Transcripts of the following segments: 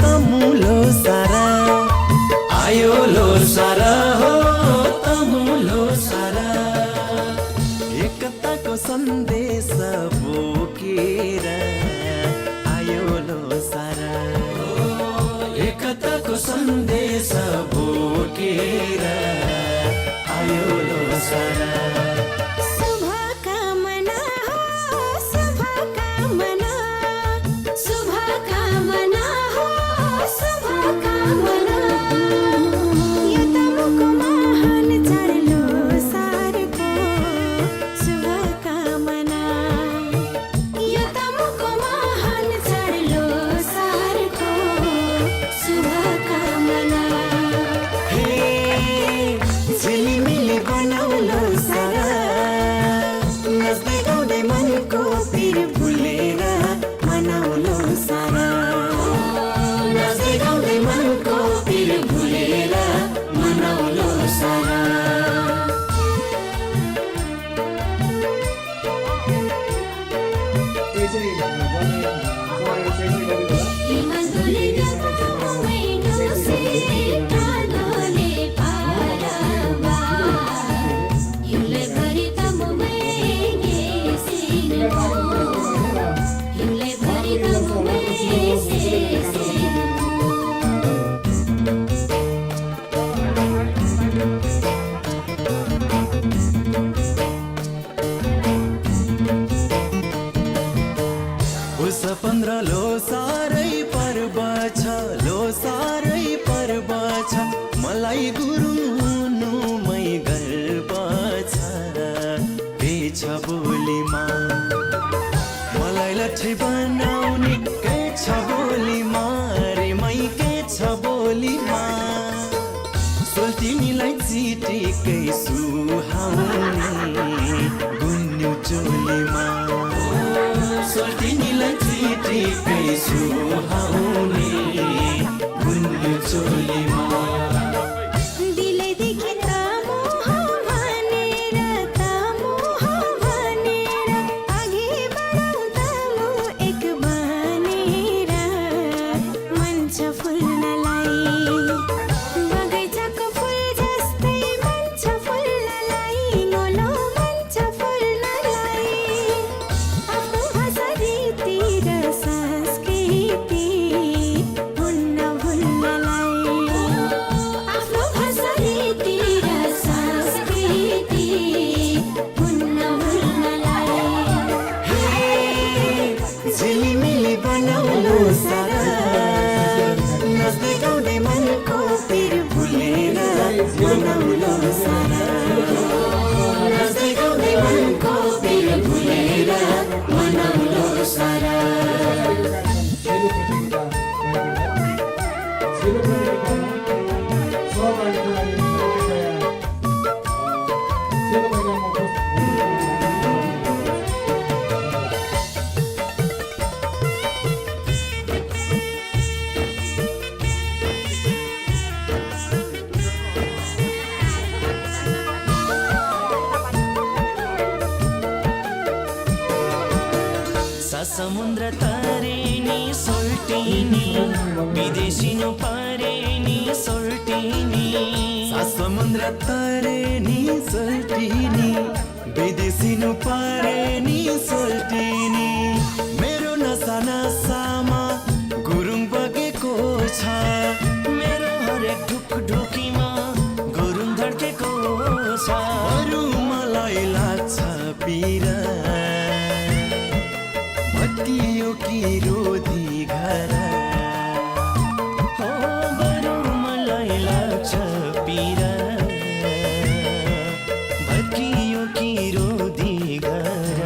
तमुलो सारा आयो लो सारा हो तमुलो सारा एकताको सन्देश बोकेर आयो लो सारा एकताको सन्देश बोकेर आयो लो सारा मलाई गुरुङ हुनुमै गर्व छ पेछ बोलीमा मलाई लट्ठी बनाउने के छ बोलीमा रे मै के छ बोलीमा सोल्टिनीलाई चिटिकै सुहाउने गुन्यु चोलीमा सोल्टिनीलाई चिटिकै सुहाउने गुन्यु चोलीमा समुद्र तरेनी सोल्टिनी विदेशिनु परेनी सोल्टिनी समुद्र तरेनी सोल्टिनी विदेशिनु परेनी सोल्टिनी मेरो नसा नसामा गुरुङ बगेको छ मेरो हरेक ढुक ढुकीमा गुरुङ धड्केको छ अरू मलाई लाग्छ पिरा भत्कियो कि रोधी घर हो बरु मलाई लाग्छ पिरा भत्कियो कि रोधी घर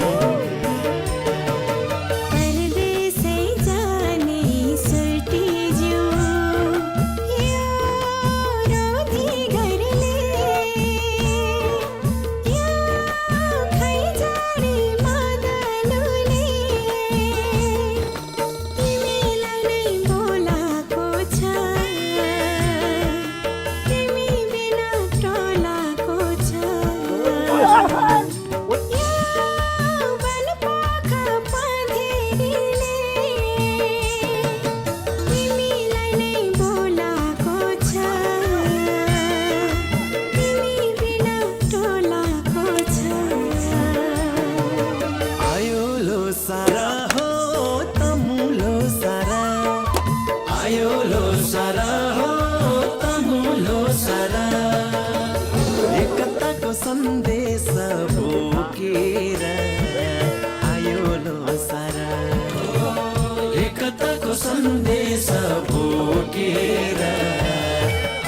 आयो लो सारा हो तहु लो सारा एकताको सन्देश बोकेर आयो लो सारा एकताको सन्देश बोकेर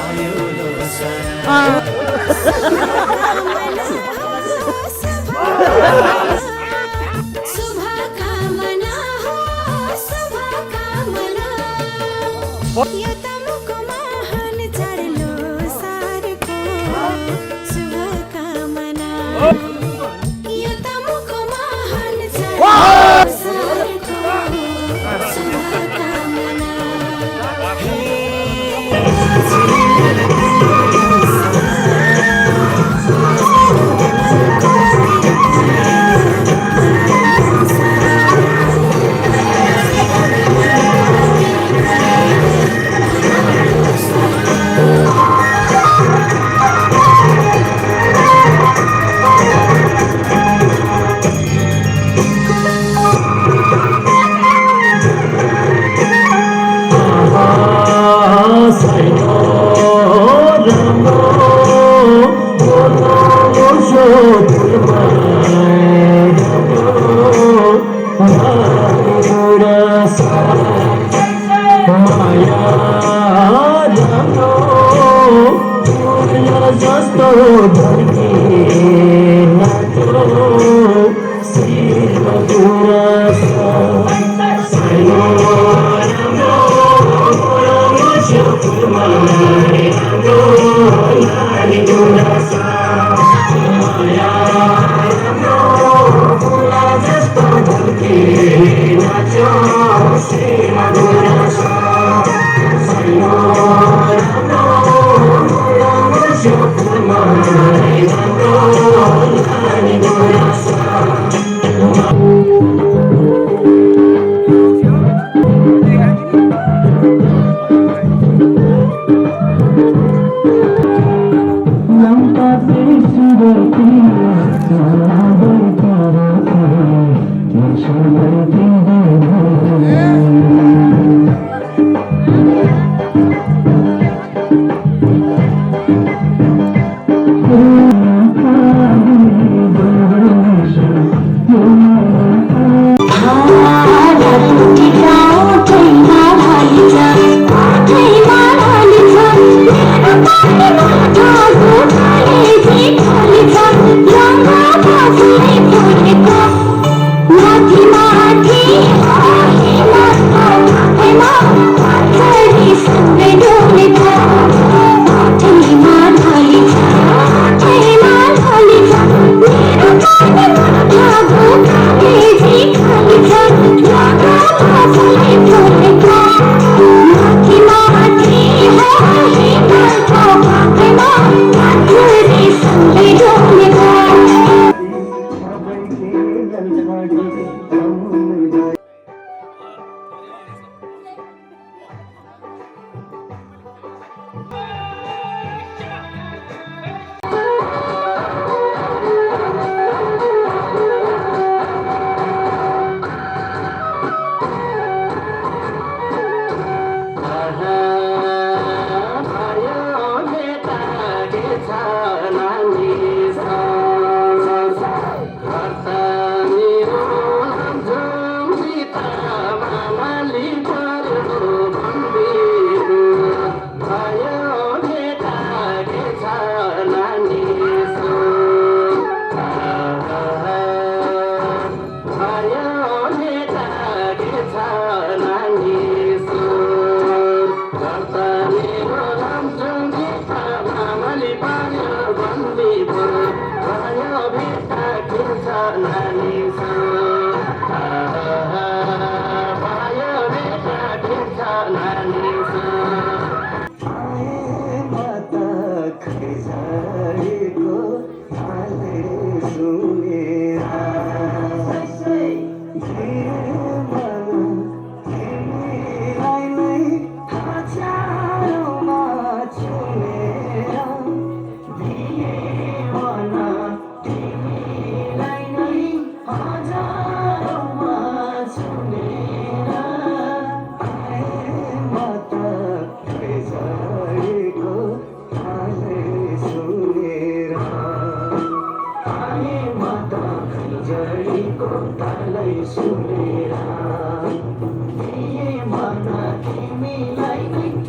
आयो लो सारा शुभकामना हो शुभकामना यो तमुको महान चढ्लो सारको शुभकामना यो तमुको महान चढ्लो सारको शुभकामना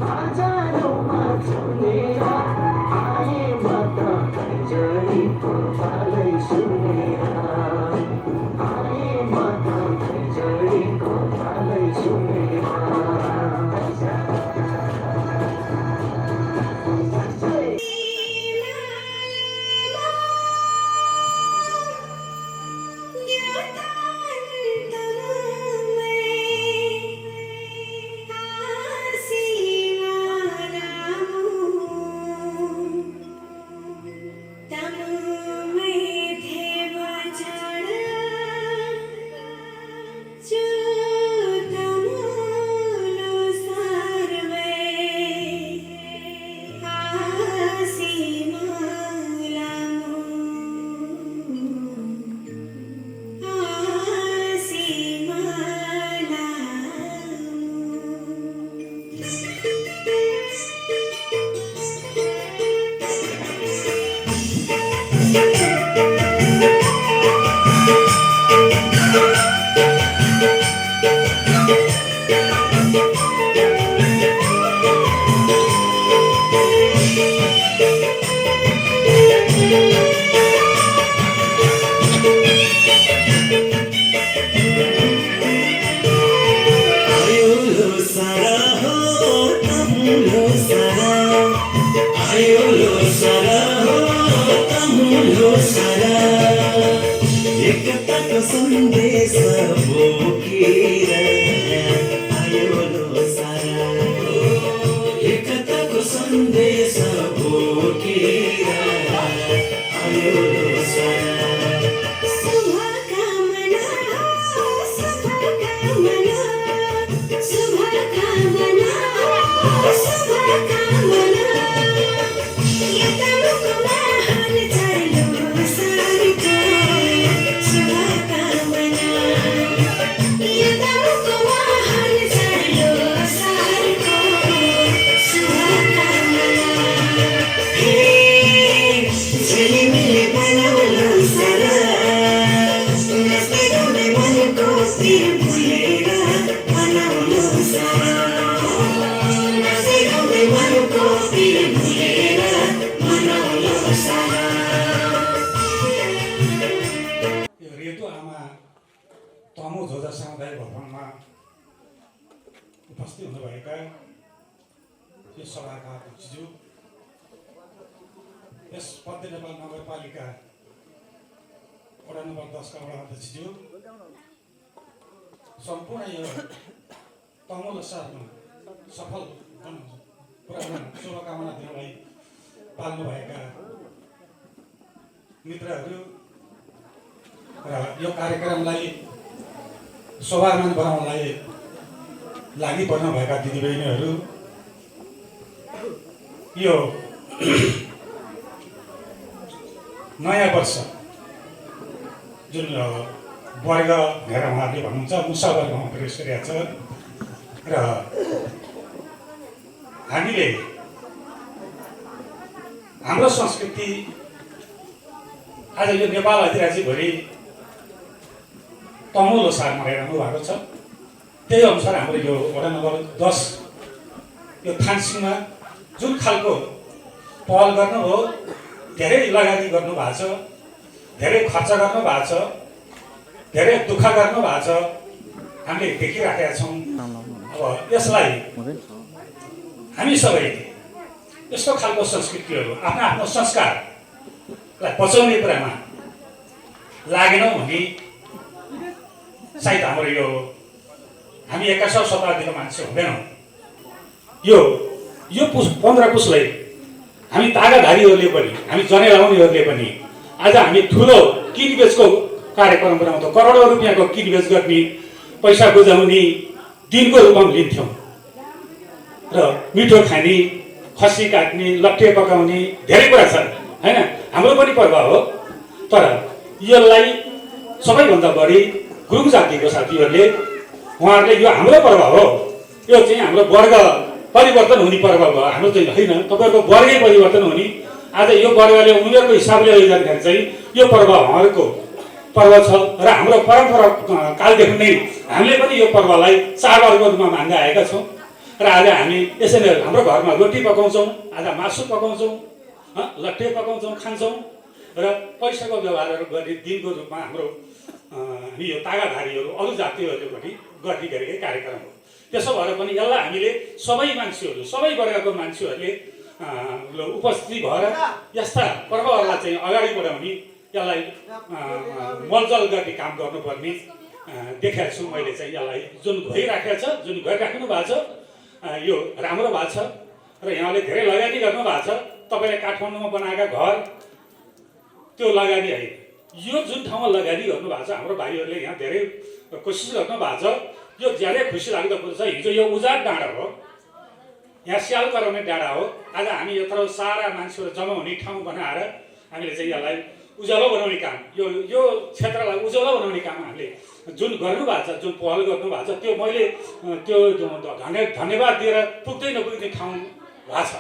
हजारौँमा झुलेर आए म त खैँजडीको तालै सुनेर आए म त खैँजडीको तालै सुनेर एकताको सन्देश बोकेर आयो लोसार एकताको सन्देश बोकेर आयो लोसार शुभकामना शुभकामना शुभकामना शुभकामना यतामुखमा हाल चाल्यो सारको शुभकामना यतामुखमा हाल चाल्यो सारको शुभकामना हे झिलिमिली बनाउनु सारा नस्दै गाउने मनको पिर भुलेर बनाउनु सारा नस्दै गाउने मनको पिर भुलेर बनाउनु सारा रेटु आमा तमु झोजा सामुदायिक भवनमा उपस्थित हुनुभएका यो सभाका अध्यक्षज्यू यस मध्य नेपाल नगरपालिका वडा नम्बर 10 का वडा अध्यक्षज्यू सम्पूर्ण यो तमु लोसारमा सफल पुरा शुभकामना दिनलाई पाल्नुभएका मित्रहरू र यो कार्यक्रमलाई शोभायमान बनाउनलाई लागि पर्नुभएका दिदीबहिनीहरू यो नयाँ वर्ष जुन वर्ग भनेर उहाँहरूले भन्नुहुन्छ मुसा वर्गमा प्रवेश गरिरहेको छ र हामीले हाम्रो संस्कृति आज यो नेपाल अधिराज्यभरि तमु लोसार मनाइरहनु भएको छ। त्यही अनुसार हाम्रो यो वडा नम्बर 10 यो थानसिङमा जुन खालको पहल गर्नुभयो, धेरै लगानी गर्नुभएको छ, धेरै खर्च गर्नुभएको छ, धेरै दुःख गर्नुभएको छ, हामीले देखिराखेका छौँ। अब यसलाई हामी सबै यस्तो खालको संस्कृतिहरू आफ्नो आफ्नो संस्कारलाई बचाउने कुरामा लागेनौँ भने सायद हाम्रो यो हामी 21औं शताब्दीको मान्छे हुँदैनौँ। यो 15 पुसलाई हामी तागाधारीहरूले पनि, हामी जनै लाउनेहरूले पनि आज हामी ठुलो किनबेचको कार्यक्रम बनाउँछौँ। करोडौँ रुपियाँको किनबेच गर्ने, पैसा बुझाउने दिनको रूपमा लिन्थ्यौँ र मिठो खाने, खसी काट्ने, लट्टे पकाउने धेरै कुरा छ हैन। हाम्रो पनि पर्व हो, तर यसलाई सबैभन्दा बढी गुरुङ जातिको साथीहरूले उहाँहरूले यो हाम्रो पर्व हो, यो चाहिँ हाम्रो वर्ग परिवर्तन हुने पर्व हो, हाम्रो चाहिँ होइन, तपाईँहरूको वर्गै परिवर्तन हुने। आज यो वर्गले उनीहरूको हिसाबले हेर्दाखेरि चाहिँ यो पर्व उहाँहरूको पर्व छ र हाम्रो परम्परा कालदेखि नै हामीले पनि यो पर्वलाई चाडबाडको रूपमा मान्दै आएका छौँ। र आज हामी यसरी हाम्रो घरमा रोटी पकाउँछौँ, आज मासु पकाउँछौँ, लट्टे पकाउँछौँ, खान्छौँ र पैसाको व्यवहारहरू गर्ने दिनको रूपमा हाम्रो हामी यो तागाधारीहरू अरू जातिहरूले पनि गर्ने गरेकै कार्यक्रम हो। त्यसो भएर पनि यसलाई हामीले सबै मान्छेहरू, सबै वर्गको मान्छेहरूले उपस्थिति भएर यस्ता पर्वहरूलाई चाहिँ अगाडि बढाउने, यसलाई मलजल गर्ने काम गर्नुपर्ने देखाएको छु मैले चाहिँ। यसलाई जुन भइराखेको छ, जुन गरिराख्नु भएको छ, यो राम्रो भएको छ र यहाँले धेरै लगानी गर्नुभएको छ। तपाईँले काठमाडौँमा बनाएका घर त्यो लगानी होइन, यो जुन ठाउँमा लगानी गर्नुभएको छ हाम्रो भाइहरूले यहाँ धेरै कोसिस गर्नुभएको छ। यो धेरै खुसी लाग्दो कुरो छ। हिजो यो उजाड डाँडा हो, यहाँ स्याल कराउने डाँडा हो। आज हामी यत्रो सारा मान्छेहरू जम्मा हुने ठाउँ बनाएर हामीले चाहिँ यसलाई उज्यालो बनाउने काम, यो क्षेत्रलाई उज्यालो बनाउने काम हामीले जुन गर्नुभएको छ, जुन पहल गर्नुभएको छ, त्यो मैले त्यो धन्यवाद दिएर पुग्दै नपुग्ने ठाउँ भएको छ।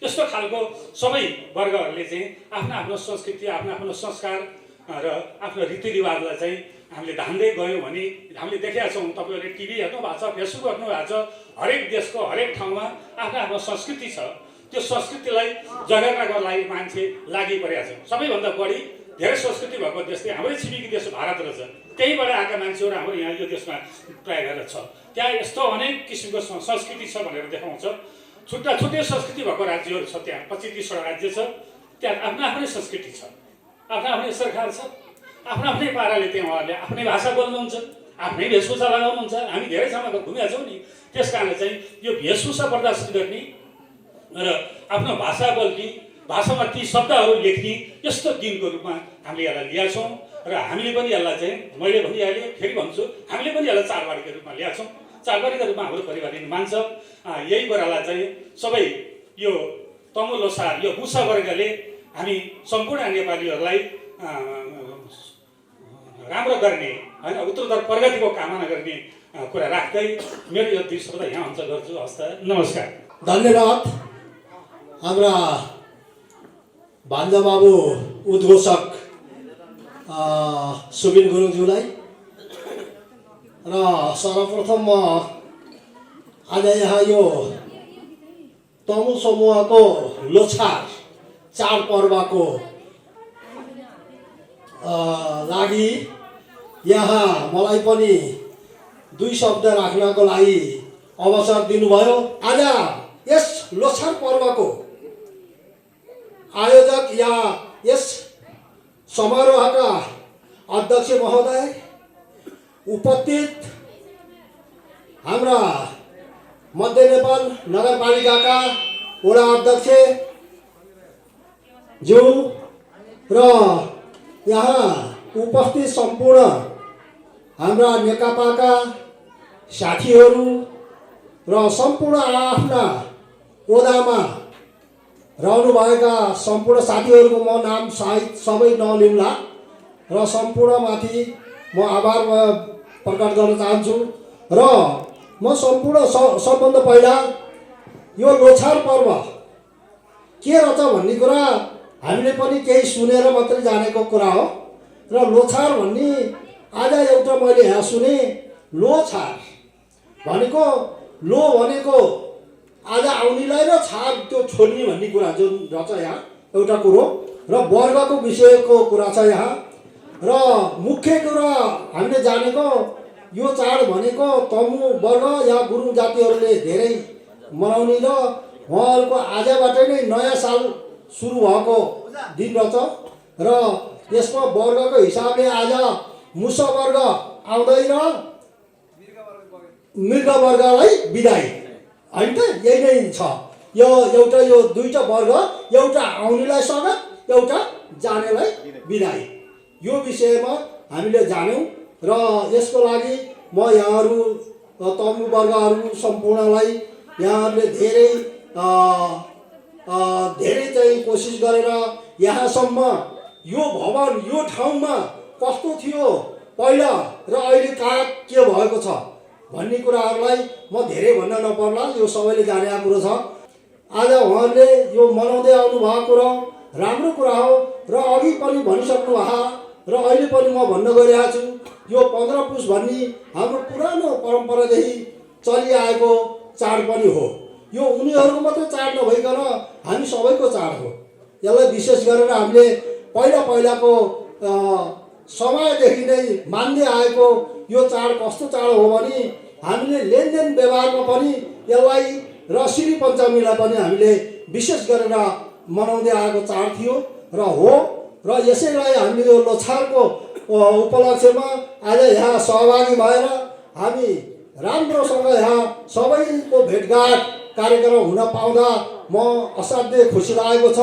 यस्तो खालको सबै वर्गहरूले चाहिँ आफ्नो आफ्नो संस्कृति, आफ्नो आफ्नो संस्कार र आफ्नो रीतिरिवाजलाई चाहिँ हामीले धान्दै गयौँ भने हामीले देखेका छौँ। तपाईँहरूले टिभी हेर्नु भएको छ, फेसबुक हेर्नु भएको छ, हरेक देशको हरेक ठाउँमा आफ्नो आफ्नो संस्कृति छ। त्यो संस्कृतिलाई जगाउनको लागि मान्छे लागिपरेका छ। सबैभन्दा बढी धेरै संस्कृति भएको देश चाहिँ हाम्रै छिमेकी देश भारत रहेछ। त्यहीबाट आएका मान्छेहरू हाम्रो यहाँ यो देशमा प्राय गरेर छ। त्यहाँ यस्तो अनेक किसिमको संस्कृति छ भनेर देखाउँछ। छुट्टा छुट्टै संस्कृति भएको राज्यहरू छ, त्यहाँ 25-30वटा राज्य छ, त्यहाँ आफ्नो आफ्नै संस्कृति छ, आफ्नो आफ्नै सरकार छ, आफ्नो आफ्नै पाराले त्यहाँ उहाँहरूले आफ्नै भाषा बोल्नुहुन्छ, आफ्नै वेशभूषा लगाउनुहुन्छ। हामी धेरै ठाउँमा घुमेका छौँ नि, त्यस कारणले चाहिँ यो वेशभूषा प्रदर्शन गर्ने र आफ्नो भाषा बोल्ने, भाषामा ती शब्दहरू लेख्ने यस्तो दिनको रूपमा हामीले यसलाई ल्याएको छौँ। र हामीले पनि यसलाई चाहिँ मैले भनिहालेँ, फेरि भन्छु, हामीले पनि यसलाई चाडबाडीको रूपमा ल्याएको छौँ। चाडबाडीको रूपमा हाम्रो परिवारले मान्छ। यही कुरालाई चाहिँ सबै यो तमु लोसार, यो मुसा वर्गले हामी सम्पूर्ण नेपालीहरूलाई राम्रो गर्ने होइन, उत्तरोत्तर प्रगतिको कामना गर्ने कुरा राख्दै मेरो यो 2 शब्द यहाँ हुन्छ गर्छु। हस्त, नमस्कार, धन्यवाद हाम्रा भान्जा बाबु उद्घोषक सुबिन गुरुङज्यूलाई। र सर्वप्रथम म आज यहाँ यो तमु समूहको लोछार चाडपर्वको लागि यहाँ मलाई पनि 2 शब्द राख्नको लागि अवसर दिनुभयो। आज यस लोछार पर्वको आयोजक या यस समारोहका अध्यक्ष महोदय, उपस्थित हाम्रा मध्य नेपाल नगरपालिकाका वडा अध्यक्ष ज्यू र यहाँ उपस्थित सम्पूर्ण हाम्रा नेकपाका साथीहरू र सम्पूर्ण आफ्ना ओदामा रहनुभएका सम्पूर्ण साथीहरूको म नाम सायद सबै नलिउँला र सम्पूर्णमाथि म आभार प्रकट गर्न चाहन्छु। र म सम्पूर्ण सबभन्दा पहिला यो लोछार पर्व के रहेछ भन्ने कुरा हामीले पनि केही सुनेर मात्रै जानेको कुरा हो। र लोछार भन्ने आज एउटा मैले यहाँ सुने, लोछार भनेको लो भनेको आज आउनेलाई र छार त्यो छोड्ने भन्ने कुरा जुन रहेछ यहाँ एउटा कुरो, र वर्गको विषयको कुरा छ यहाँ। र मुख्य कुरा हामीले जानेको यो चाड भनेको तमु वर्ग या गुरुङ जातिहरूले धेरै मनाउने र उहाँहरूको आजबाट नै नयाँ साल सुरु भएको दिन रहेछ। र यसमा वर्गको हिसाबले आज मुसा वर्ग आउँदै र मृग वर्गलाई बिदाई होइन त, यही नै छ। यो एउटा यो 2टा वर्ग, एउटा आउनेलाई स्वागत, एउटा जानेलाई बिदाई, यो विषयमा हामीले जान्यौँ। र यसको लागि म यहाँहरू तमु वर्गहरू सम्पूर्णलाई यहाँहरूले धेरै चाहिँ कोसिस गरेर यहाँसम्म यो भवन, यो ठाउँमा कस्तो थियो पहिला र अहिले कहाँ के भएको छ भन्ने कुराहरूलाई म धेरै भन्न नपर्ला, यो सबैले जानेको कुरो छ। आज उहाँहरूले यो मनाउँदै आउनु भएको कुरा राम्रो कुरा हो। र अघि पनि भनिसक्नु भएको र अहिले पनि म भन्न गइरहेको छु, यो 15 पुस भन्ने हाम्रो पुरानो परम्परादेखि चलिआएको चाड पनि हो। यो उनीहरूको मात्रै चाड नभइकन हामी सबैको चाड हो। यसलाई विशेष गरेर हामीले पहिलाको समयदेखि नै मान्दै आएको यो चाड कस्तो चाड हो भने हामीले लेनदेन व्यवहारमा पनि यसलाई र श्री पञ्चमीलाई पनि हामीले विशेष गरेर मनाउँदै आएको चाड थियो र हो। र यसैलाई हामीले यो लोछारको उपलक्ष्यमा आज यहाँ सहभागी भएर हामी राम्रोसँग यहाँ सबैको भेटघाट कार्यक्रम हुन पाउँदा म असाध्यै खुसी लागेको छ।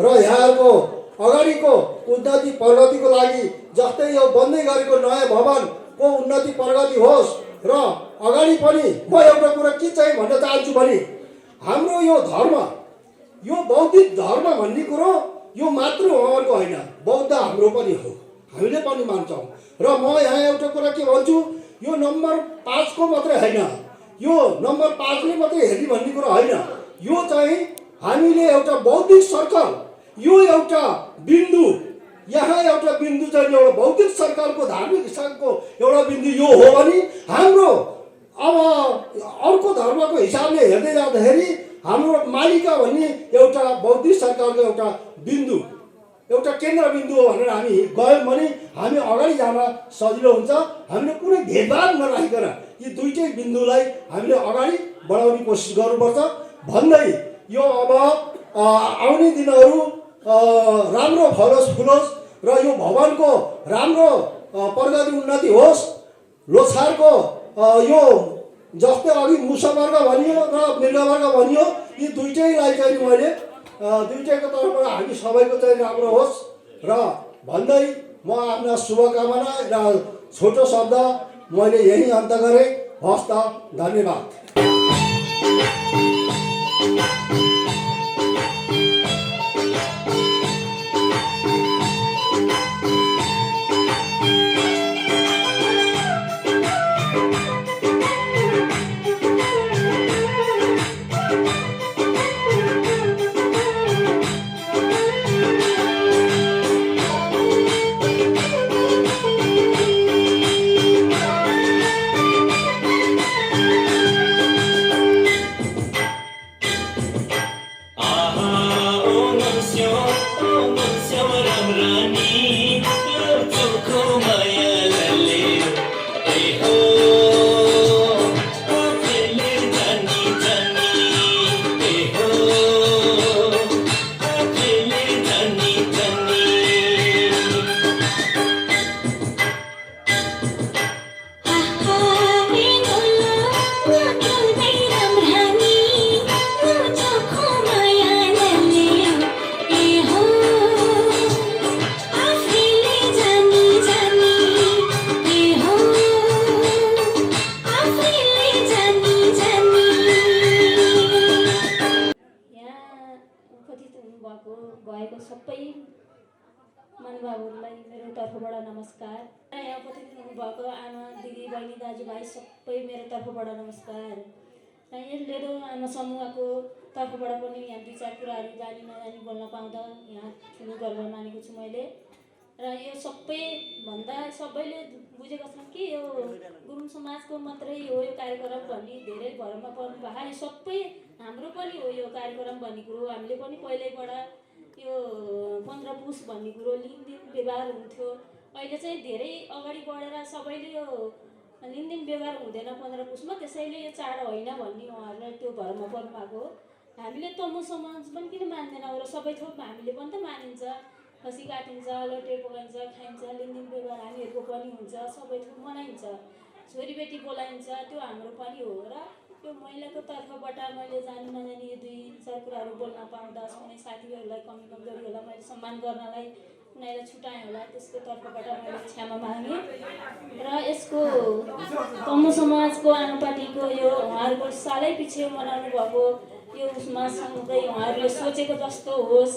र यहाँहरूको अगाडिको उन्नति प्रगतिको लागि जस्तै यो बन्दै गरेको नयाँ भवनको उन्नति प्रगति होस्। र अगाडि पनि म एउटा कुरा के चाहिँ भन्न चाहन्छु भने हाम्रो यो धर्म, यो बौद्धिक धर्म भन्ने कुरो यो मात्र उहाँहरूको होइन, बौद्ध हाम्रो पनि हो, हामीले पनि मान्छौँ। र म यहाँ एउटा कुरा के भन्छु, यो नम्बर 5 को मात्रै होइन, यो नम्बर 5 ले मात्रै हेर्ने भन्ने कुरो होइन। यो चाहिँ हामीले एउटा बौद्धिक सर्कल, यो एउटा बिन्दु, यहाँ एउटा बिन्दु चाहिँ एउटा बौद्धिक सर्कलको धार्मिक हिसाबको एउटा बिन्दु यो हो भने हाम्रो अब अर्को धर्मको हिसाबले हेर्दै जाँदाखेरि हाम्रो मालिका भन्ने एउटा बौद्धिक सर्कलको एउटा बिन्दु, एउटा केन्द्रबिन्दु हो भनेर हामी गयौँ भने हामी अगाडि जान सजिलो हुन्छ। हामीले कुनै भेदभाव नराखिकन यी दुईटै बिन्दुलाई हामीले अगाडि बढाउने कोसिस गर्नुपर्छ भन्दै यो अब आउने दिनहरू राम्रो फलोस् फुलोस् र यो भवनको राम्रो प्रगति उन्नति होस्। लोछारको यो जस्तै अघि मुसावर्ग भनियो र मृगवर्ग भनियो, यी दुईटैलाई चाहिँ मैले दुईटैको तर्फबाट हामी सबैको चाहिँ राम्रो होस् र भन्दै म आफ्ना शुभकामना र छोटो शब्द मैले यही अन्त गरेँ। हस् त, धन्यवाद। भएको सबै महानुभावहरूलाई मेरो तर्फबाट नमस्कार। यहाँ उपस्थित हुनुभएको आमा, दिदी, बहिनी, दाजुभाइ सबै मेरो तर्फबाट नमस्कार। र यसले आमा समूहको तर्फबाट पनि यहाँ 2-4 कुराहरू जानी नजानी बोल्न पाउँदा यहाँ ठुलो गर्व मानेको छु मैले। र यो सबैभन्दा सबैले बुझेको छन् कि यो गुरुङ समाजको मात्रै हो यो कार्यक्रम भन्ने धेरै भरमा पर्नु भएको। यो सबै हाम्रो पनि हो यो कार्यक्रम भन्ने कुरो। हामीले पनि पहिल्यैबाट यो 15 पुस भन्ने कुरो लिनदिन व्यवहार हुन्थ्यो। अहिले चाहिँ धेरै अगाडि बढेर सबैले यो लिनदिन व्यवहार हुँदैन 15 पुसमा, त्यसैले यो चाड होइन भन्ने उहाँहरूलाई त्यो भरमा पर्नु भएको हो। हामीले तमु समाज पनि किन मान्दैनौँ र सबै थोक हामीले पनि त मानिन्छ। खसी काटिन्छ, लोटे पकाइन्छ, खाइन्छ, लेनदेन व्यवहार हामीहरूको पनि हुन्छ, सबै थोक मनाइन्छ, छोरीबेटी बोलाइन्छ, त्यो हाम्रो पनि हो। र त्यो महिलाको तर्फबाट मैले जानी नजानी यो 2-4 कुराहरू बोल्न पाउँदा कुनै साथीहरूलाई कमी कमजोरीहरूलाई मैले सम्मान गर्नलाई कुनैलाई छुटाएँ होला, त्यसको तर्फबाट मैले क्षमा मागेँ। र यसको तमु समाजको आनुपार्टीको यो उहाँहरूको सालै पछि मनाउनु भएको यो उसमा सँगै उहाँहरूले सोचेको जस्तो होस्,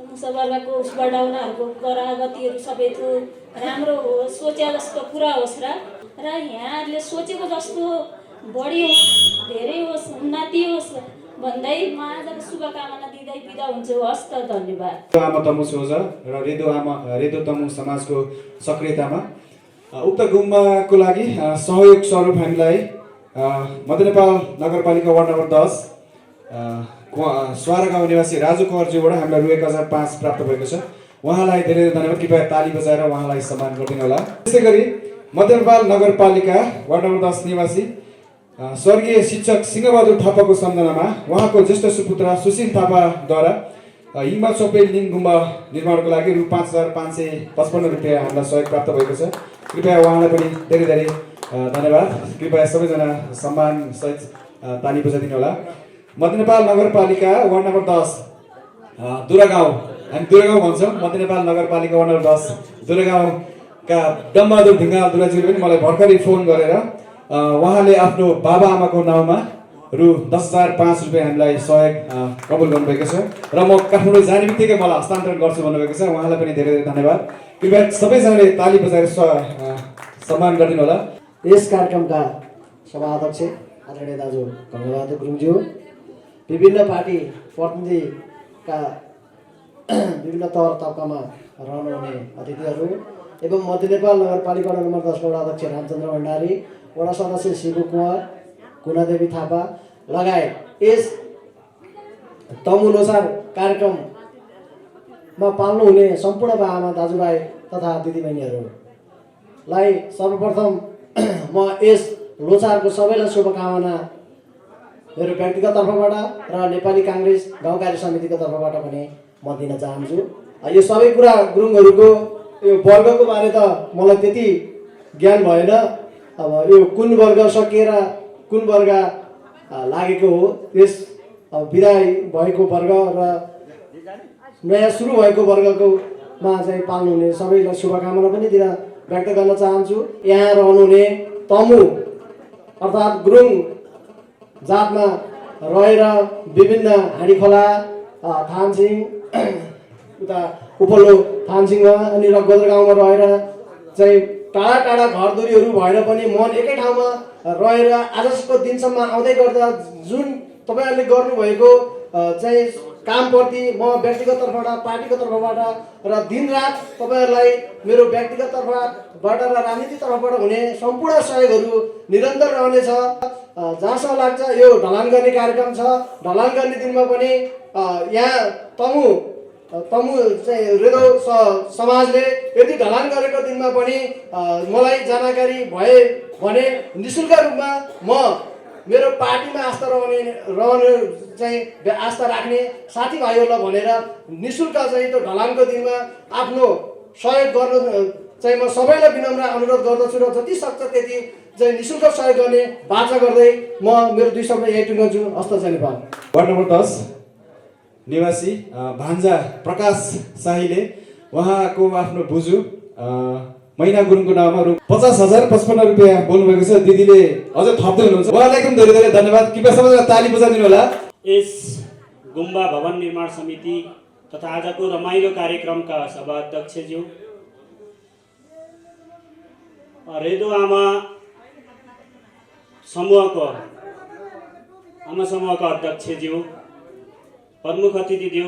मुसावर्गको उसबाट उनीहरूको गरागतिहरू सबै थोक राम्रो होस्, सोचे जस्तो पुरा होस् र यहाँहरूले सोचेको जस्तो बढी होस्, धेरै होस्, उन्नति होस् भन्दै म आजको शुभकामना दिँदै बिदा हुन्छु। हस् त, धन्यवाद। आमा तमु सोझा र रेदो तमु समाजको सक्रियतामा उक्त गुम्बाको लागि सहयोग स्वरूप हामीलाई मध्य नेपाल नगरपालिका वार्ड नम्बर 10 स्वारा गाउँ निवासी राजु कवरज्यूबाट हामीलाई रु 1005 प्राप्त भएको छ। उहाँलाई धेरै धेरै धन्यवाद। कृपया ताली बजाएर उहाँलाई सम्मान गरिदिनु होला। त्यसै गरी मध्य नेपाल नगरपालिका वार्ड नम्बर 10 निवासी स्वर्गीय शिक्षक सिंहबहादुर थापाको सम्झनामा उहाँको ज्येष्ठ सुपुत्र सुशील थापाद्वारा हिम्मत सोपेल लिङ गुम्बा निर्माणको लागि रु 5555 रुपियाँ हामीलाई सहयोग प्राप्त भएको छ। कृपया उहाँलाई पनि धेरै धेरै धन्यवाद। कृपया सबैजना सम्मान सहित ताली बजाइदिनु होला। मध्य नेपाल नगरपालिका वार्ड नम्बर 10 दुरागाउँ, हामी दुरागाउँ भन्छौँ। मध्य नेपाल नगरपालिका वार्ड नम्बर 10 दुरागाउँका डमबहादुर ढिङ्गाल दुराजीले पनि मलाई भर्खरै फोन गरेर उहाँले आफ्नो बाबा आमाको नाउँमा रु 10,005 रुपियाँ हामीलाई सहयोग कबुल गर्नुभएको छ र म काठमाडौँ जाने बित्तिकै मलाई हस्तान्तरण गर्छु भन्नुभएको छ। उहाँलाई पनि धेरै धेरै धन्यवाद। कृपया सबैजनाले ताली बजाएर सम्मान गरिदिनु होला। यस कार्यक्रमका सभाध्यक्ष आदरणीय दाजु गङ्गाबहादुर गुरुङज्यू, विभिन्न पार्टी प्रतिनिधिका विभिन्न तौर तब्कामा रहनुहुने अतिथिहरू एवं मध्य नेपाल नगरपालिका नम्बर 10 वडा अध्यक्ष रामचन्द्र भण्डारी, वडा सदस्य शिवु कुमार, कुनादेवी थापा लगायत यस तमु लोसार कार्यक्रममा पाल्नुहुने सम्पूर्ण बाआमा दाजुभाइ तथा दिदीबहिनीहरूलाई सर्वप्रथम म यस लोसारको सबैलाई शुभकामना मेरो व्यक्तिगत तर्फबाट र नेपाली काङ्ग्रेस गाउँ कार्य समितिको तर्फबाट पनि म दिन चाहन्छु। यो सबै कुरा गुरुङहरूको यो वर्गको बारे त मलाई त्यति ज्ञान भएन। अब यो कुन वर्ग सकिएर कुन वर्ग लागेको हो, त्यस विदाय भएको वर्ग र नयाँ सुरु भएको वर्गकोमा चाहिँ पाल्नुहुने सबैलाई शुभकामना पनि दिन व्यक्त गर्न चाहन्छु। यहाँ रहनुहुने तमु अर्थात् गुरुङ जातमा रहेर विभिन्न हाँडीखोला, थानसिङ, उता उपल्लो थानसिङमा अनि रगोदर गाउँमा रहेर चाहिँ टाढा टाढा घरधुरीहरू भएर पनि मन एकै ठाउँमा रहेर आजको दिनसम्म आउँदै गर्दा जुन तपाईँहरूले गर्नुभएको चाहिँ कामप्रति म व्यक्तिगत तर्फबाट, पार्टीको तर्फबाट र दिनरात तपाईँहरूलाई मेरो व्यक्तिगत तर्फबाट र राजनीतिक तर्फबाट हुने सम्पूर्ण सहयोगहरू निरन्तर रहनेछ। जहाँसम्म लाग्छ यो ढलान गर्ने कार्यक्रम छ, ढलान गर्ने दिनमा पनि यहाँ तमु चाहिँ रेदो समाजले यदि ढलान गरेको दिनमा पनि मलाई जानकारी भए भने निःशुल्क रूपमा म मेरो पार्टीमा आस्था रहने चाहिँ आस्था राख्ने साथीभाइहरूलाई भनेर निःशुल्क चाहिँ त्यो ढलानको दिनमा आफ्नो सहयोग गर्नु चाहिँ म सबैलाई विनम्र अनुरोध गर्दछु र जति सक्छ त्यति चाहिँ निःशुल्क सहयोग गर्ने बाचा गर्दै म मेरो 2 शब्द यही टुङ्गाउँछु। हस्त चाहिँ नेपाल। वार्ड नम्बर 10 निवासी भान्जा प्रकाश शाहीले उहाँको आफ्नो बुजु मैना गुरुङको नाममा रु 50,055 रुपियाँ बोल्नुभएको छ। दिदीले अझ थप्दै हुनुहुन्छ, उहाँलाई पनि धेरै धेरै धन्यवाद। कृपया सबैजना ताली बजाइदिनु होला। यस गुम्बा भवन निर्माण समिति तथा आजको रमाइलो कार्यक्रमका सभाध्यक्षज्यू, रेदो आमा समूहको अध्यक्षज्यू, प्रमुख अतिथिज्यू,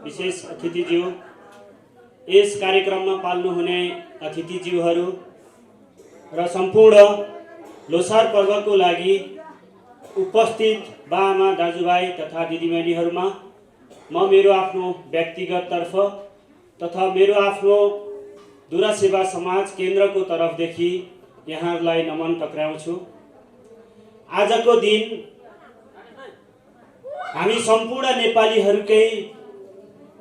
विशेष अतिथिज्यू, यस कार्यक्रममा पाल्नुहुने अतिथिज्यूहरू र सम्पूर्ण लोसार पर्वको लागि उपस्थित बाआमा दाजुभाइ तथा दिदीबहिनीहरूमा म मेरो आफ्नो व्यक्तिगत तर्फ तथा मेरो आफ्नो दुरा सेवा समाज केन्द्रको तर्फदेखि यहाँहरूलाई नमन टक्राउँछु। आजको दिन हामी सम्पूर्ण नेपालीहरूकै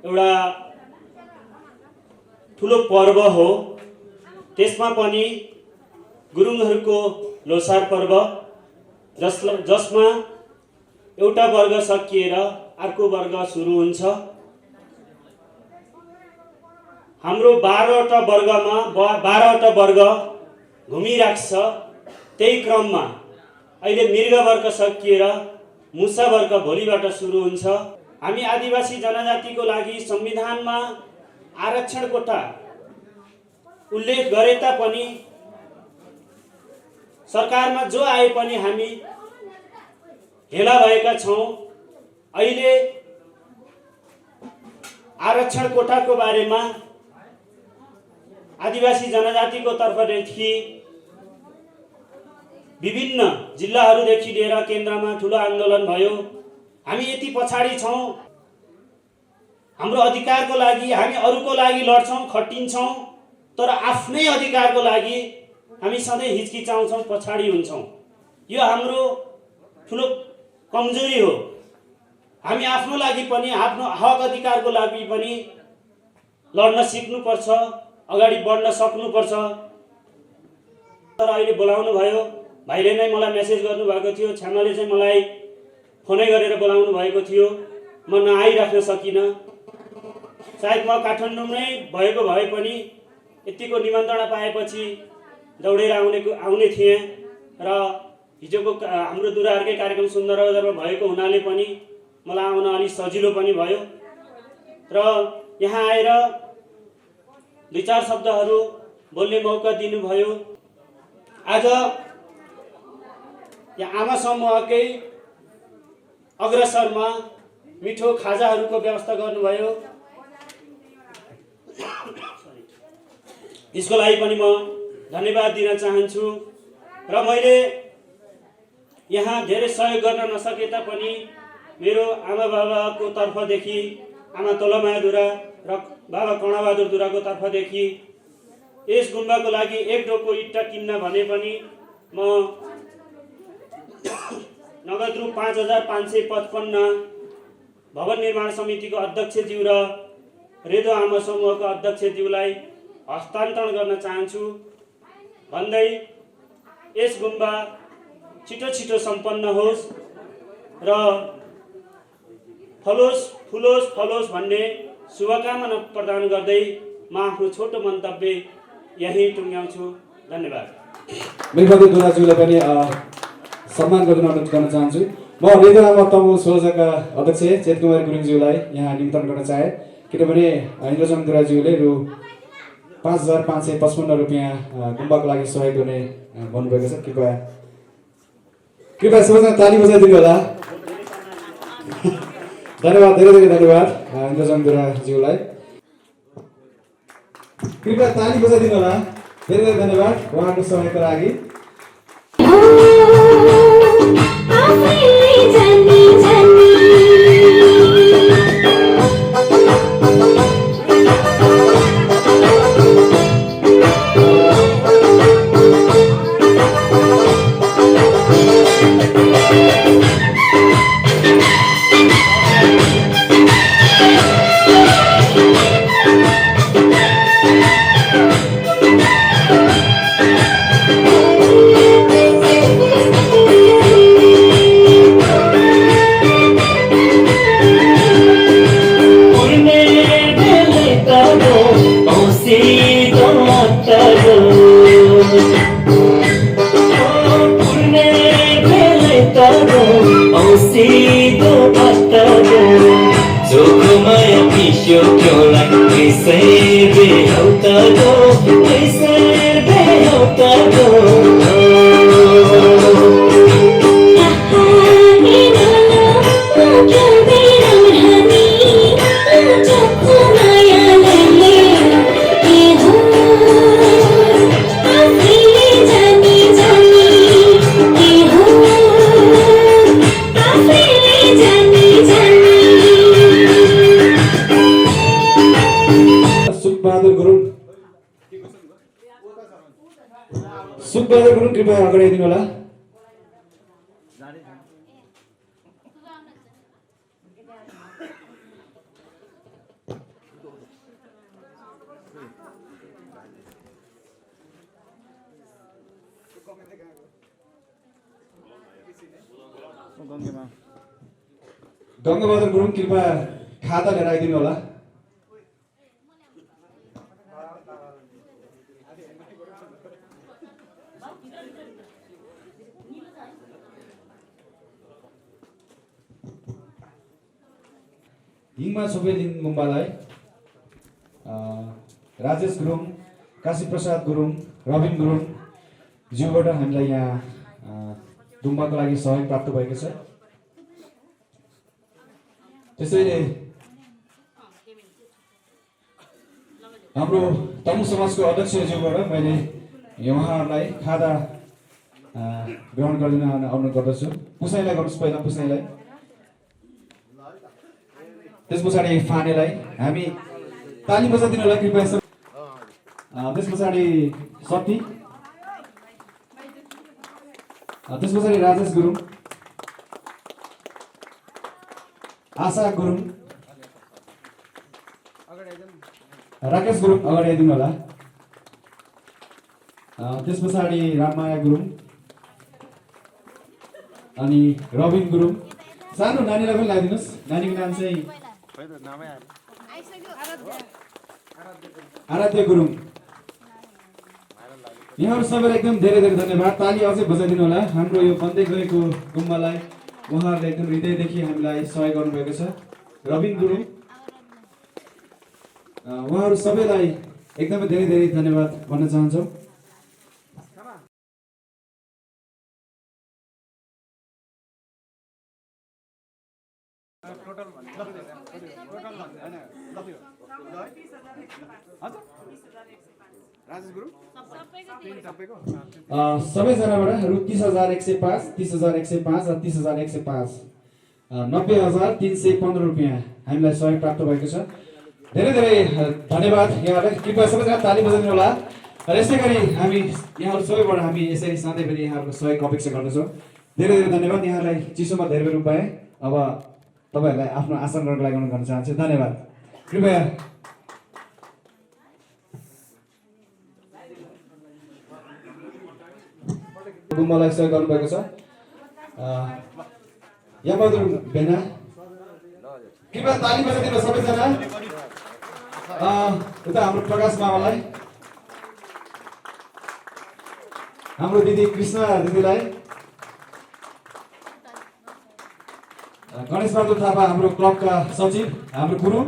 एउटा ठुलो पर्व हो। त्यसमा पनि गुरुङहरूको लोसार पर्व जसमा एउटा वर्ग सकिएर अर्को वर्ग सुरु हुन्छ। हाम्रो 12वटा वर्ग घुमिरहेको छ। त्यही क्रममा अहिले मृग वर्ग सकिएर मुसा वर्ग भोलिबाट सुरु हुन्छ। हामी आदिवासी जनजातिको लागि संविधानमा आरक्षण कोटा उल्लेख गरे तापनि सरकारमा जो आए पनि हामी हेला भएका छौँ। अहिले आरक्षण कोटाको बारेमा आदिवासी जनजातिको तर्फदेखि विभिन्न जिल्लाहरूदेखि लिएर केन्द्रमा ठुलो आन्दोलन भयो। हामी यति पछाडि छौँ, हाम्रो अधिकारको लागि हामी अरूको लागि लड्छौँ, खटिन्छौँ, तर आफ्नै अधिकारको लागि हामी सधैँ हिचकिचाउँछौँ, पछाडि हुन्छौँ। यो हाम्रो ठुलो कमजोरी हो। हामी आफ्नो लागि पनि, आफ्नो हक अधिकारको लागि पनि लड्न सिक्नुपर्छ, अगाडि बढ्न सक्नुपर्छ। तर अहिले बोलाउनु भयो, भाइले नै मलाई मेसेज गर्नुभएको थियो, छ्यामाले चाहिँ मलाई फोनै गरेर बोलाउनु भएको थियो, म नआइराख्न सकिनँ। सायद म काठमाडौँमै भएको भए पनि यतिको निमन्त्रणा पाएपछि दौडेर आउने थिएँ र हिजोको हाम्रो दुराहारकै कार्यक्रम सुन्दरबजारमा भएको हुनाले पनि मलाई आउन अलिक सजिलो पनि भयो र यहाँ आएर 2-4 शब्दहरू बोल्ने मौका दिनुभयो। आज यहाँ आमा समूहकै अग्रसरमा मिठो खाजाहरूको व्यवस्था गर्नुभयो। यसको लागि पनि म धन्यवाद दिन चाहन्छु र मैले यहाँ धेरै सहयोग गर्न नसके तापनि मेरो आमा बाबाको तर्फदेखि, आमा तोलामाया दुरा र बाबा कर्णबहादुर दुराको तर्फदेखि यस गुम्बाको लागि 1 डोको इट्टा किन्न भने पनि म नगद रु 5555 भवन निर्माण समितिको अध्यक्षज्यू र रेदो आमा समूहको अध्यक्षज्यूलाई हस्तान्तरण गर्न चाहन्छु भन्दै यस गुम्बा छिटो छिटो सम्पन्न होस् र फलोस् भन्ने शुभकामना प्रदान गर्दै म आफ्नो छोटो मन्तव्य यही टुङ्ग्याउँछु। धन्यवाद। मिलबहादुर दुराज्यूलाई पनि सम्मान गर्न अनुरोध गर्न चाहन्छु। म रेदो आमा तमु सोझाका अध्यक्ष चेतकुमार गुरुङज्यूलाई यहाँ निमन्त्रण गर्न चाहे, किनभने इन्द्रचन्द्र दुराज्यूले रु 5555 रुपियाँ गुम्बाको लागि सहयोग गर्ने भन्नुभएको छ। कृपया सबैजना ताली बजाइदिनु होला। धन्यवाद, धेरै धेरै धन्यवाद इन्द्रचन्द्र दुराज्यूलाई। कृपया ताली बजाइदिनु होला। धेरै धेरै धन्यवाद उहाँको सहयोगको लागि। सुखबहादुर गुरुङ कृपया अगाडि आइदिनु होला। गङ्गाबहादुर गुरुङ कृपया खाता लिएर आइदिनु होला। हिङमा छोपेलिङ गुम्बालाई राजेश गुरुङ, काशी प्रसाद गुरुङ, रविन गुरुङ ज्यूबाट हामीलाई यहाँ गुम्बाको लागि सहयोग प्राप्त भएको छ। त्यसैले हाम्रो तमु समाजको अध्यक्ष ज्यूबाट मैले उहाँहरूलाई खादा ग्रहण गरिदिन आउनु गर्दछु। पुसाइलाई गर्नुहोस् पहिला, पुसाइलाई, त्यस पछाडि फानेलाई हामी ताली बजाइदिनु होला कृपया। त्यस पछाडि शक्ति, त्यस पछाडि राजेश गुरुङ, आशा गुरुङ, राकेश गुरुङ अगाडि आइदिनु होला। त्यस पछाडि राममाया गुरुङ अनि रविन गुरुङ। सानो नानीलाई पनि लगाइदिनुहोस्, नानीको नाम चाहिँ आराध्य गुरुङ। यहाँहरू सबैलाई एकदम धेरै धेरै धन्यवाद। ताली अझै बजाइदिनु होला हाम्रो यो बन्दै गएको गुम्बालाई। उहाँहरूले एकदम हृदयदेखि हामीलाई सहयोग गर्नुभएको छ। रविन गुरुङ, उहाँहरू सबैलाई एकदमै धेरै धेरै धन्यवाद भन्न चाहन्छौँ। सबैजनाबाट रु 30,105, 30,105 र 30,105, 90,315 रुपियाँ हामीलाई सहयोग प्राप्त भएको छ। धेरै धेरै धन्यवाद यहाँहरूलाई। कृपया सबैजना ताली बजाइदिनु होला। र यसै गरी हामी यहाँहरू सबैबाट हामी यसरी सधैँभरि यहाँहरूको सहयोग अपेक्षा गर्दछौँ। धेरै धेरै धन्यवाद। यहाँहरूलाई चिसोमा धेरै रूप पाएँ। अब तपाईँहरूलाई आफ्नो आसन गर्नको लागि अनुरोध गर्न चाहन्छु। धन्यवाद। कृपया गुम्बालाई सहयोग गर्नुभएको छ। याबहादुर भेना, कृपया ताली बजाइदिनु सबैजना। उता हाम्रो प्रकाश मामालाई, हाम्रो दिदी कृष्ण दिदीलाई, गणेश बहादुर थापा हाम्रो क्लबका सचिव, हाम्रो गुरु।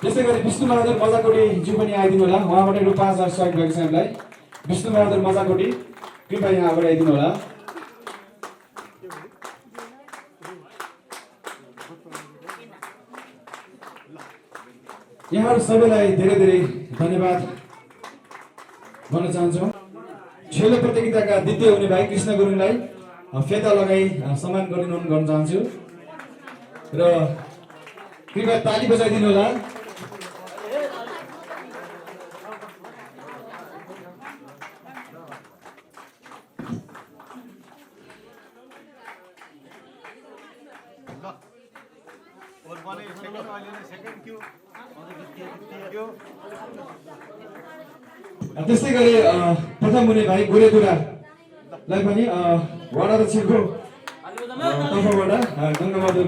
त्यसै गरी विष्णु बहादुर मजाकोटीज्यू पनि आइदिनु होला। उहाँबाट रु 5,000 सहयोग भएको छ हामीलाई। विष्णु बहादुर मजाकोटी, कृपया यहाँ अगाडि आइदिनु होला। यहाँहरू सबैलाई धेरै धेरै धन्यवाद भन्न चाहन्छौँ। छेलो प्रतियोगिताका द्वितीय हुने भाइ कृष्ण गुरुङलाई फेता लगाई सम्मान गर्न चाहन्छु र कृपया ताली बजाइदिनु होला। त्यस्तै गरी प्रथम हुने भाइ गोरेदुरालाई पनि वडा दक्षिणको तर्फबाट गङ्गाबहादुर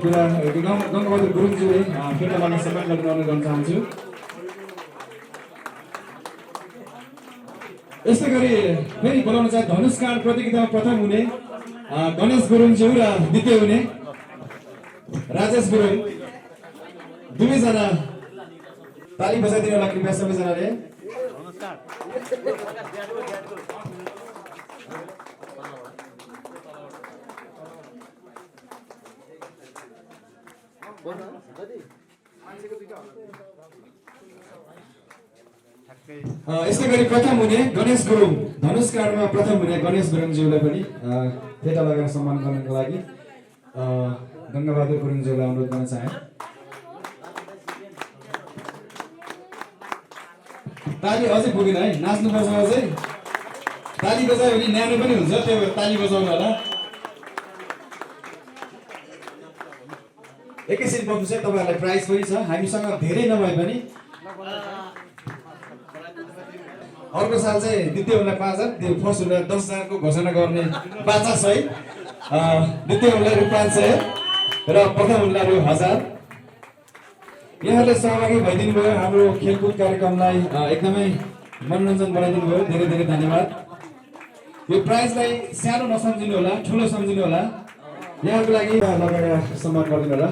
गुरुङज्यूले फेटा लगाउने सम्मान गर्न अनुरोध गर्न चाहन्छु। यस्तै गरी फेरि बोलाउन चाहे धनुष काँड प्रतियोगितामा प्रथम हुने गणेश गुरुङज्यू र द्वितीय हुने राजेश गुरुङ, दुवैजना ताली बजाइदिनु होला कृपया सबैजनाले। यस्तै गरी प्रथम हुने गणेश गुरुङ, धनुष काँडमा प्रथम हुने गणेश गुरुङज्यूलाई पनि फेटा लगाएर सम्मान गर्नको लागि गङ्गाबहादुर गुरुङज्यूलाई अनुरोध गर्न चाहे। ताली अझै पुगेन है, नाच्नुपर्छ अझै। ताली बजायो भने न्यानो पनि हुन्छ, त्यो ताली बजाउनु होला। एकैछिन बस्नु चाहिँ तपाईँहरूलाई प्राइज पनि छ। हामीसँग धेरै नभए पनि अर्को साल चाहिँ द्वितीय हुनलाई 5,000, त्यो फर्स्ट हुनलाई 10,000को घोषणा गर्ने बाचा सहित द्वितीय हुनलाई रु 500 र प्रथम हुनलाई रु 1,000। यहाँहरूले सहभागी भइदिनु भयो। हाम्रो खेलकुद कार्यक्रमलाई एकदमै मनोरञ्जन बनाइदिनु भयो। धेरै धेरै धन्यवाद। यो प्राइजलाई सानो नसम्झिनु होला, ठुलो सम्झिनु होला। यहाँको लागि लगाएर सम्मान गरिदिनु होला।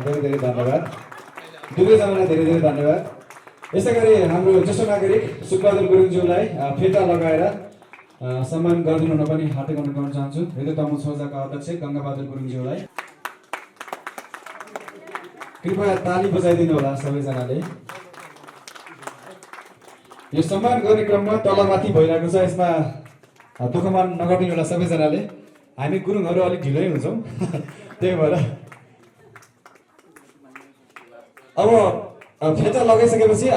धेरै धेरै धन्यवाद। दुवैजनालाई धेरै धेरै धन्यवाद। यसै गरी हाम्रो ज्येष्ठ नागरिक सुखबहादुर गुरुङज्यूलाई फेटा लगाएर सम्मान गरिदिनु हुन पनि हार्दिक अनुरोध गर्न चाहन्छु। हृदय तमु सोझाका अध्यक्ष गङ्गाबहादुर गुरुङज्यूलाई कृपया ताली बजाइदिनु होला सबैजनाले। यो सम्मान गर्ने क्रममा तलमाथि भइरहेको छ, यसमा दुःखमान नगर्नु होला सबैजनाले। हामी गुरुङहरू अलिक ढिलै हुन्छौँ त्यही भएर अब फेटा लगाइसकेपछि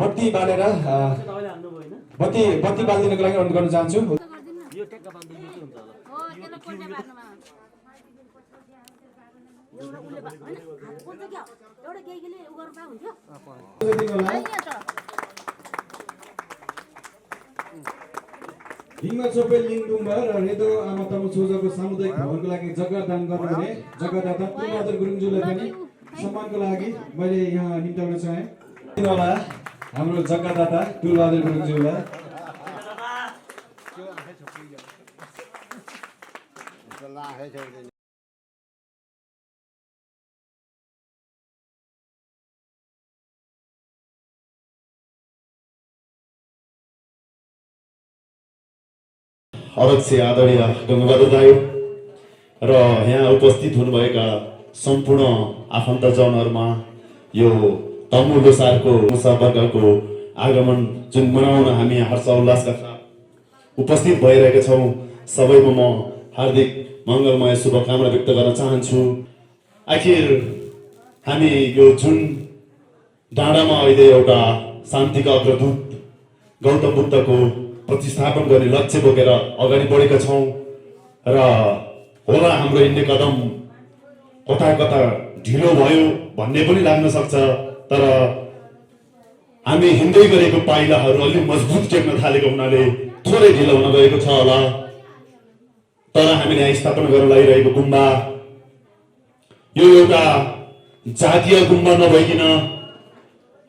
बत्ती बालेर बत्ती बालिदिनको लागि अनुरोध गर्न चाहन्छु। दिङमा चोपे लिङडुङमा र रेदो आमा तमु सोझको सामुदायिक भवनको लागि जग्गा दान गर्नुहुने जग्गादाता तुलबहादुर गुरुङज्यूलाई पनि सम्मानको लागि मैले यहाँ निम्ताउन चाहे। होला हाम्रो जग्गादाता तुलबहादुर गुरुङज्यूलाई। अध्यक्ष आदरणीय गङ्गाबहादुर दाइ र यहाँ उपस्थित हुनुभएका सम्पूर्ण आफन्तजनहरूमा यो तमु लोसारको वर्गको आगमन जुन मनाउन हामी हर्ष उल्लासका साथ उपस्थित भइरहेका छौँ, सबैमा म हार्दिक मङ्गलमय शुभकामना व्यक्त गर्न चाहन्छु। आखिर हामी यो जुन डाँडामा अहिले एउटा शान्तिका अग्रदूत गौतम बुद्धको प्रतिस्थापन गर्ने लक्ष्य बोकेर अगाडि बढेका छौँ र होला हाम्रो हिँड्ने कदम कता कता ढिलो भयो भन्ने पनि लाग्न सक्छ, तर हामी हिँड्दै गरेको पाइलाहरू अलि मजबुत टेक्न थालेको हुनाले थोरै ढिलो हुन गएको छ होला। तर हामीले यहाँ स्थापना गर्न लागिरहेको गुम्बा यो एउटा जातीय गुम्बा नभइकन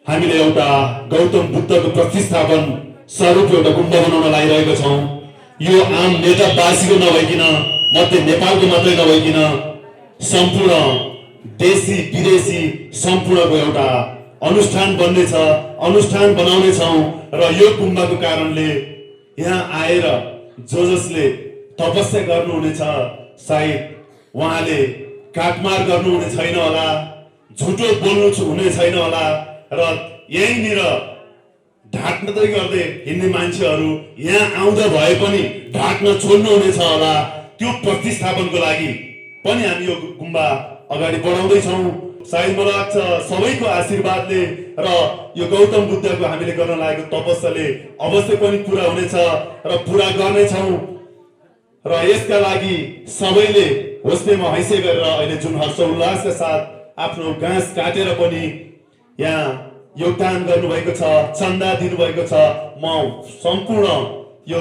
हामीले एउटा गौतम बुद्धको प्रतिस्थापन स्वरूप एउटा गुम्बा बनाउन लागिरहेको छौँ। यो आम नेतावासीको नभइकन मात्रै नेपालको मात्रै नभइकन सम्पूर्ण देशी विदेशी सम्पूर्णको एउटा अनुष्ठान बन्नेछ, अनुष्ठान बनाउनेछौँ र यो गुम्बाको कारणले यहाँ आएर जसले तपस्या गर्नुहुनेछ सायद उहाँले काटमार गर्नुहुने छैन होला, झुटो बोल्नु हुने छैन होला र यहीँनिर ढाँट्दै गर्दै हिँड्ने मान्छेहरू यहाँ आउँदा भए पनि ढाँट्न छोड्नु हुनेछ होला। त्यो प्रतिस्थापनको लागि पनि हामी यो गुम्बा अगाडि बढाउँदैछौँ। सायद मलाई लाग्छ सबैको आशीर्वादले र यो गौतम बुद्धको हामीले गर्न लागेको तपस्याले अवश्य पनि पुरा हुनेछ र पुरा गर्नेछौँ र यसका लागि सबैले होस्टेमा हैसे गरेर अहिले जुन हर्ष उल्लासका साथ आफ्नो घाँस काटेर पनि यहाँ योगदान गर्नुभएको छ, चन्दा दिनुभएको छ, म सम्पूर्ण यो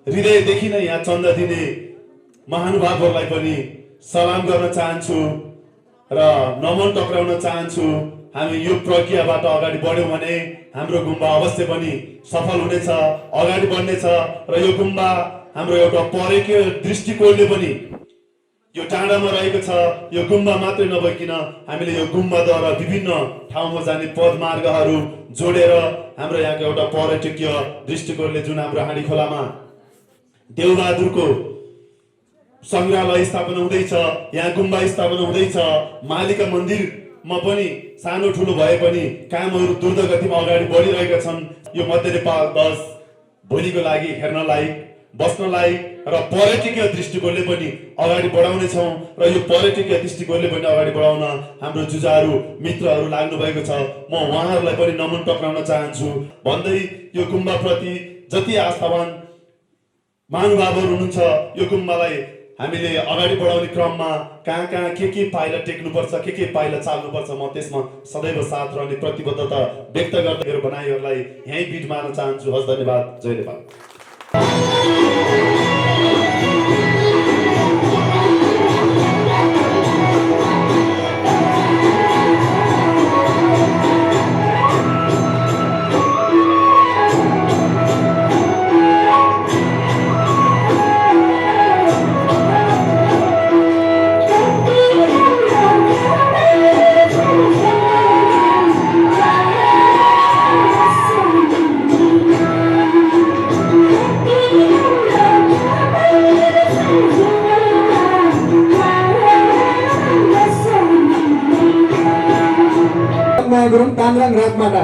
हृदयदेखि नै यहाँ चन्दा दिने महानुभावहरूलाई पनि सलाम गर्न चाहन्छु र नमन टक्राउन चाहन्छु। हामी यो प्रक्रियाबाट अगाडि बढ्यौँ भने हाम्रो गुम्बा अवश्य पनि सफल हुनेछ, अगाडि बढ्नेछ र यो गुम्बा हाम्रो एउटा पर्यटकीय दृष्टिकोणले पनि यो टाढामा रहेको छ। यो गुम्बा मात्रै नभइकन हामीले यो गुम्बाद्वारा विभिन्न ठाउँमा जाने पदमार्गहरू जोडेर हाम्रो यहाँको एउटा पर्यटकीय दृष्टिकोणले जुन हाम्रो हाँडी खोलामा देवबहादुरको सङ्ग्रहालय स्थापना हुँदैछ, यहाँ गुम्बा स्थापना हुँदैछ, मालिका मन्दिरमा पनि सानो ठुलो भए पनि कामहरू द्रुत गतिमा अगाडि बढिरहेका छन्। यो मध्य नेपाल 10 भोलिको लागि हेर्नलाई बस्नलाई र पर्यटकीय दृष्टिकोणले पनि अगाडि बढाउनेछौँ र यो पर्यटकीय दृष्टिकोणले पनि अगाडि बढाउन हाम्रो जुझारू मित्रहरू लाग्नु भएको छ। म उहाँहरूलाई पनि नमन टक्राउन चाहन्छु भन्दै यो गुम्बाप्रति जति आस्थावान महानुभावहरू हुनुहुन्छ यो गुम्बालाई हामीले अगाडि बढाउने क्रममा कहाँ कहाँ के पाइला टेक्नुपर्छ, के पाइला चाल्नुपर्छ, म त्यसमा सदैव साथ रहने प्रतिबद्धता व्यक्त गर्दै मेरो भनाइहरूलाई यहीँ बिट मार्न चाहन्छु। हस्, धन्यवाद। जय नेपाल। गुरुङ ताम्राङ रातमाटा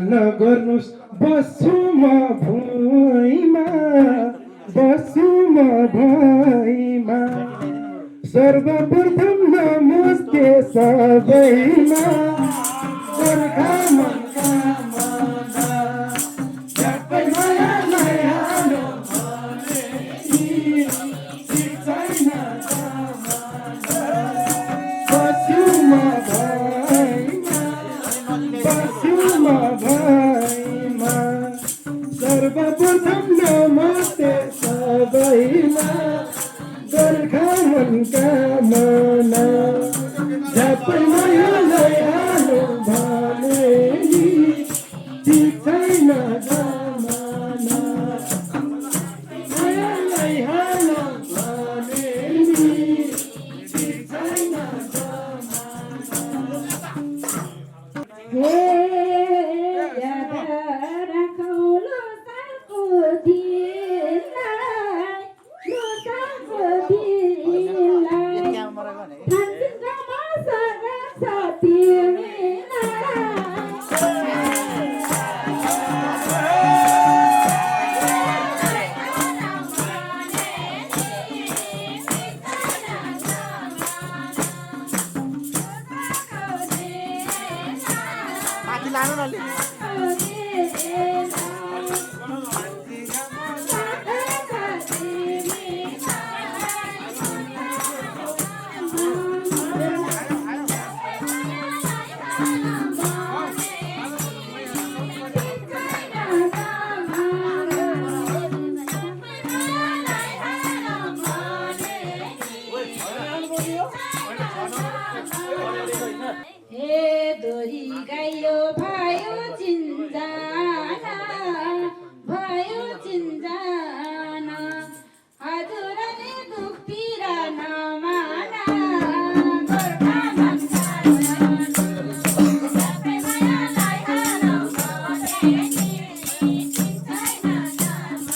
नगर्नुहोस् बस्छु म भुइँमा बस्छु म भुइँमा सर्वप्रथम नमस्ते सबैमा गोर्खा मनका मना झट्टै मायालाई हालो भने नि सिक्दैन जमाना बस्छु म भुइँमा बस्छु म भुइँमा सर्वप्रथम नमस्ते सबैमा गोर्खा मनका मना झट्टै मायालाई हालो भने नि ठिक छैन जमाना मायालाई हालो भने नि ठिक छैन हे याद राखौँ लोसाको दिनलाई लोसाको दिनलाई थान्चिनमा सगा तिमीलाई हे दोरी गाइयो भयो चिन्जाना भयो चिन्जाना हजुरले दुख पीडा नमाना गोर्खा मनका सबै मायालाई हालो भने नि छैन जमाना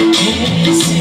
कैसे